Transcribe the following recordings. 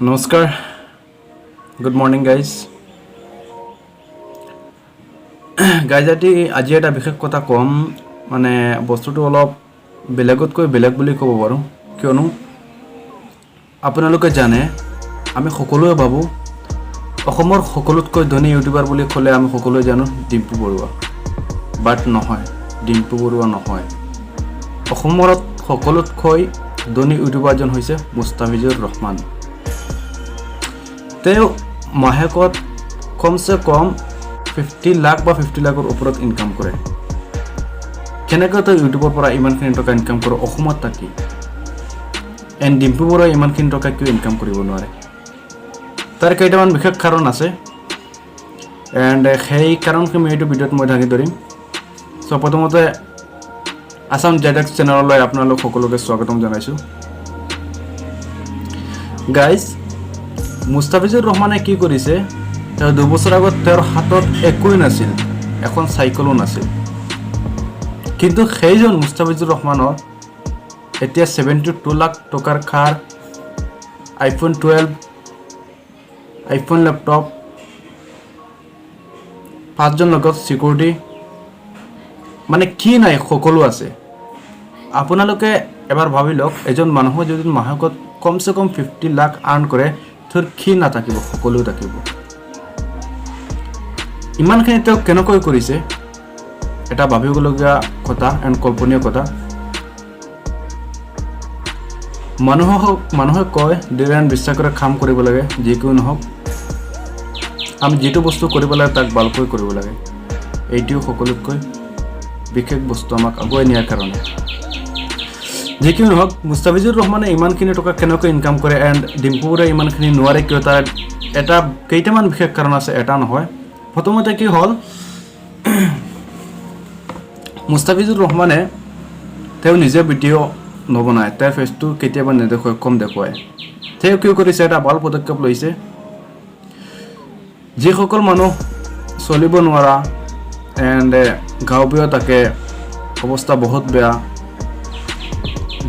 নমস্কাৰ good morning guys আজি এটা বিশেষ কথা কম মানে বস্তুটো অলপ বেলেগতকৈ বেলেগ বুলি ক'ব পাৰোঁ কিয়নো আপোনালোকে জানে আমি সকলোৱে ভাবো অসমৰ সকলোতকৈ ধনী ইউটিউবাৰ বুলি ক'লে আমি সকলোৱে জানো ডিম্পু বৰুৱা বাট নহয় ডিম্পু বৰুৱা নহয় অসমৰ সকলোতকৈ ধনী ইউটিউবাৰজন হৈছে মুস্তাফিজুৰ ৰহমান তেওঁ মাহেকত কমসে কম 50 লাখ বা 50 লাখৰ ওপৰত ইনকাম কৰে কেনেকৈ তেওঁ ইউটিউবৰ পৰা ইমানখিনি টকা ইনকাম কৰে অসমত থাকি এণ্ড ডিম্পু বৰুৱাই ইমানখিনি টকা কিয় ইনকাম কৰিব নোৱাৰে তাৰ কেইটামান বিশেষ কাৰণ আছে এণ্ড সেই কাৰণখিনি মই এইটো ভিডিঅ'ত মই দাঙি ধৰিম চ' প্ৰথমতে আসাম জেডএক্স চেনেললৈ আপোনালোক সকলোকে স্বাগতম জনাইছোঁ গাইজ মুস্তাফিজুৰ ৰহমানে কি কৰিছে তেওঁ 2 বছৰ আগত তেওঁৰ হাতত একোই নাছিল এখন সাইকেলও নাছিল কিন্তু সেইজন মুস্তাফিজুৰ ৰহমানৰ এতিয়া 72 লাখ টকাৰ কাৰ আইফোন 12 আইফোন ল্যাপটপ 5 জন লগত সিকিউৰিটি মানে কি নাই সকলো আছে আপোনালোকে এবাৰ ভাবি লওক এজন মানুহ যদি মাহকত কমসে কম 50 লাখ আৰ্ন কৰে তোৰ কি নাথাকিব সকলো থাকিব ইমানখিনি তেওঁ কেনেকৈ কৰিছে এটা ভাবিবলগীয়া কথা এণ্ড কল্পনীয় কথা মানুহে কয় দৃঢ় বিশ্বাস কৰে কাম কৰিব লাগে যিকোনো নহওক আমি যেটো বস্তু কৰিব লাগে তাক ভালকৈ কৰিব লাগে এইটো সকলোতকৈ বিশেষ বস্তু আমাক আগুৱাই নিয়াৰ কাৰণে যিকোনো নহওক মুস্তাফিজুৰ ৰহমানে ইমানখিনি টকা কেনেকৈ ইনকাম কৰে এণ্ড ডিম্পু বৰুৱাই ইমানখিনি নোৱাৰে কিয় তাৰ এটা কেইটামান বিশেষ কাৰণ আছে এটা নহয় প্ৰথমতে কি হ'ল মুস্তাফিজুৰ ৰহমানে তেওঁ নিজে ভিডিঅ' নবনায় তাৰ ফেচটো কেতিয়াবা নেদেখুৱায় কম দেখুৱায় তেওঁ কি কৰিছে এটা ভাল পদক্ষেপ লৈছে যিসকল মানুহ চলিব নোৱাৰা এণ্ড গাঁওবুঢ়া থাকে অৱস্থা বহুত বেয়া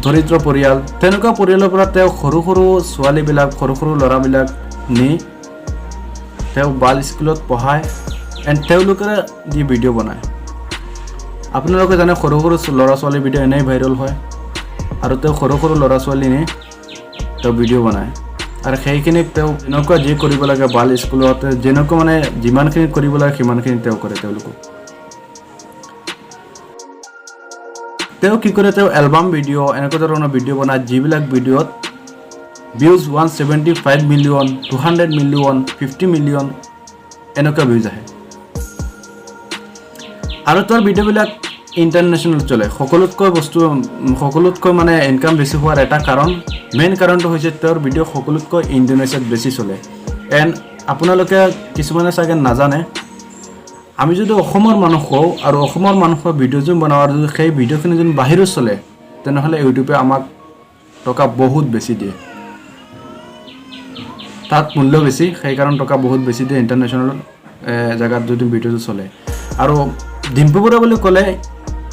দৰিদ্ৰ পৰিয়াল তেনেকুৱা পৰিয়ালৰ পৰা তেওঁ সৰু ছোৱালীবিলাক সৰু ল'ৰাবিলাক নি তেওঁ বাল স্কুলত পঢ়ায় এণ্ড তেওঁলোকে দি ভিডিঅ' বনায় আপোনালোকে জানে সৰু ল'ৰা ছোৱালী ভিডিঅ' এনেই ভাইৰেল হয় আৰু তেওঁ সৰু ল'ৰা ছোৱালী নি তেওঁ ভিডিঅ' বনায় আৰু সেইখিনিক তেওঁ যেনেকুৱা যি কৰিব লাগে বাল স্কুলত যেনেকুৱা মানে যিমানখিনি কৰিব লাগে সিমানখিনি তেওঁ কৰে তেওঁ কি কৰে তেওঁ এলবাম ভিডিঅ' এনেকুৱা ধৰণৰ ভিডিঅ' বনায় যিবিলাক ভিডিঅ'ত ভিউজ 175 মিলিয়ন 200 মিলিয়ন 50 মিলিয়ন এনেকুৱা ভিউজ আহে আৰু তাৰ ভিডিঅ'বিলাক ইণ্টাৰনেশ্যনেল চলে সকলোতকৈ মানে ইনকাম বেছি হোৱাৰ এটা কাৰণ মেইন কাৰণটো হৈছে তেওঁৰ ভিডিঅ' সকলোতকৈ ইণ্ডোনেছিয়াত বেছি চলে এণ্ড আপোনালোকে কিছুমানে চাগে নাজানে আমি যদি অসমৰ মানুহ হওঁ আৰু অসমৰ মানুহৰ ভিডিঅ' যোন বনাওঁ আৰু যদি সেই ভিডিঅ'খিনি যদি বাহিৰত চলে তেনেহ'লে ইউটিউবে আমাক টকা বহুত বেছি দিয়ে তাত মূল্য বেছি সেইকাৰণে টকা বহুত বেছি দিয়ে ইণ্টাৰনেশ্যনেল জেগাত যদি ভিডিঅ'টো চলে আৰু ডিম্পু বৰুৱা বুলি ক'লে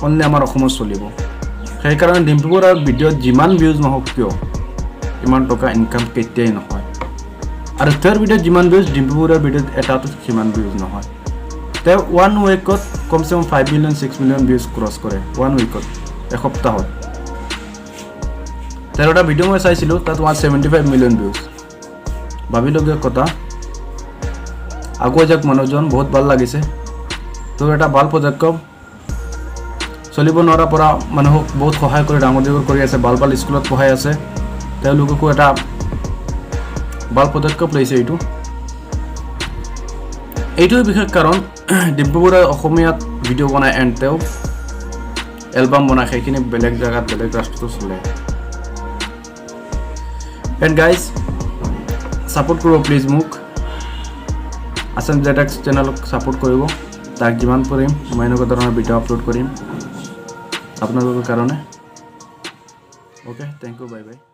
অনলি আমাৰ অসমত চলিব সেইকাৰণে ডিম্পু বৰুৱাৰ ভিডিঅ'ত যিমান ভিউজ নহওক কিয় ইমান টকা ইনকাম কেতিয়াই নহয় আৰু তেওঁৰ ভিডিঅ'ত যিমান ভিউজ ডিম্পু বৰুৱাৰ ভিডিঅ'ত এটাতো সিমান ভিউজ নহয় তেওঁ 1 উইকত কমসে কম 5 মিলিয়ন 6 মিলিয়ন ভিউজ ক্ৰছ কৰে 1 উইকত এসপ্তাহত তেওঁৰ এটা ভিডিঅ' মই চাইছিলোঁ তাত 175 মিলিয়ন ভিউজ ভাবিলগীয়া কথা আগুৱাই যাওক মানুহজন বহুত ভাল লাগিছে তোৰ এটা ভাল পদক্ষেপ চলিব নোৱাৰা পৰা মানুহক বহুত সহায় কৰি ডাঙৰ দীঘল কৰি আছে ভাল স্কুলত পঢ়াই আছে তেওঁলোককো এটা ভাল পদক্ষেপ লৈছে এইটোৱে বিশেষ কাৰণ ডিম্পু বৰুৱাই অসমীয়াত ভিডিঅ' বনায় এণ্ড তেওঁ এলবাম বনায় সেইখিনি বেলেগ জেগাত বেলেগ ৰাষ্ট্ৰতো চলে এণ্ড গাইজ ছাপোৰ্ট কৰিব প্লিজ মোক আসাম জেডএক্স চেনেলক ছাপোৰ্ট কৰিব তাক যিমান পাৰিম মই এনেকুৱা ধৰণৰ ভিডিঅ' আপলোড কৰিম আপোনালোকৰ কাৰণে okay thank you bye by